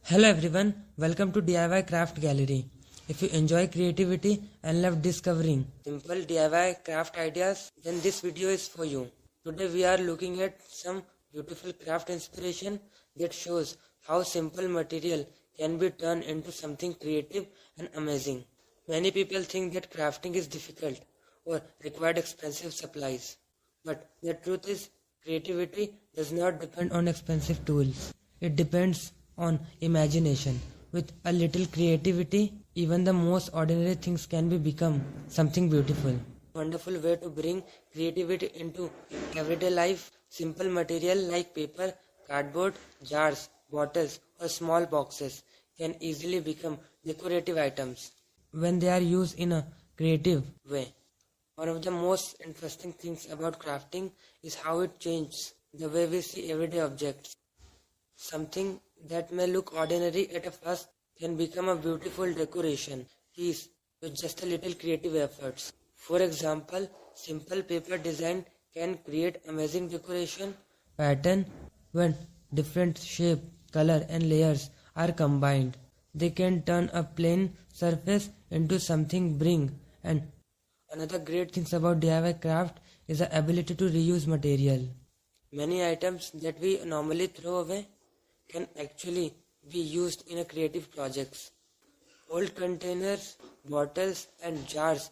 Hello everyone, welcome to DIY Craft Gallery. If you enjoy creativity and love discovering simple DIY craft ideas, then this video is for you. Today we are looking at some beautiful craft inspiration that shows how simple material can be turned into something creative and amazing. Many people think that crafting is difficult or required expensive supplies. But the truth is, creativity does not depend on expensive tools. It depends on imagination. With a little creativity, even the most ordinary things can become something beautiful. Wonderful way to bring creativity into everyday life. Simple material like paper, cardboard, jars, bottles, or small boxes can easily become decorative items when they are used in a creative way. One of the most interesting things about crafting is how it changes the way we see everyday objects. Something that may look ordinary at a first can become a beautiful decoration piece with just a little creative efforts. For example, simple paper design can create amazing decoration pattern when different shape, color and layers are combined. They can turn a plain surface into something bring. And another great thing about DIY craft is the ability to reuse material. Many items that we normally throw away can actually be used in a creative projects. Old containers, bottles and jars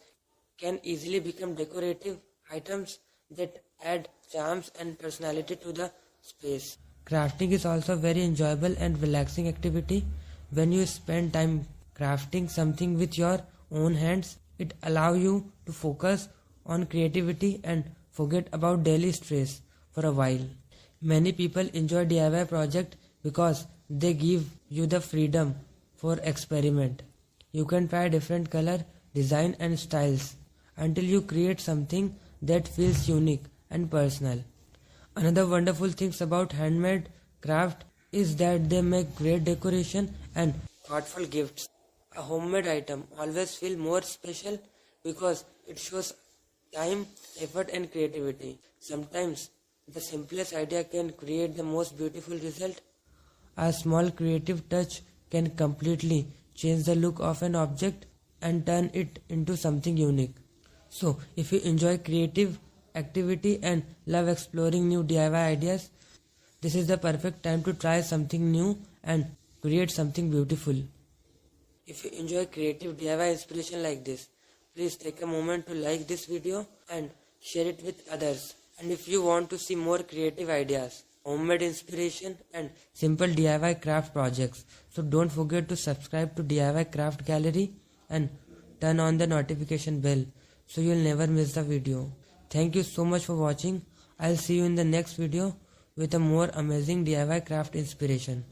can easily become decorative items that add charms and personality to the space. Crafting is also a very enjoyable and relaxing activity. When you spend time crafting something with your own hands, it allows you to focus on creativity and forget about daily stress for a while. Many people enjoy DIY projects because they give you the freedom for experiment. You can try different color, design and styles until you create something that feels unique and personal. Another wonderful thing about handmade craft is that they make great decoration and thoughtful gifts. A homemade item always feels more special because it shows time, effort and creativity. Sometimes the simplest idea can create the most beautiful result. A small creative touch can completely change the look of an object and turn it into something unique. So, if you enjoy creative activity and love exploring new DIY ideas, this is the perfect time to try something new and create something beautiful. If you enjoy creative DIY inspiration like this, please take a moment to like this video and share it with others. And if you want to see more creative ideas, homemade inspiration and simple DIY craft projects, so don't forget to subscribe to DIY Craft Gallery and turn on the notification bell so you'll never miss the video. Thank you so much for watching. I'll see you in the next video with a more amazing DIY craft inspiration.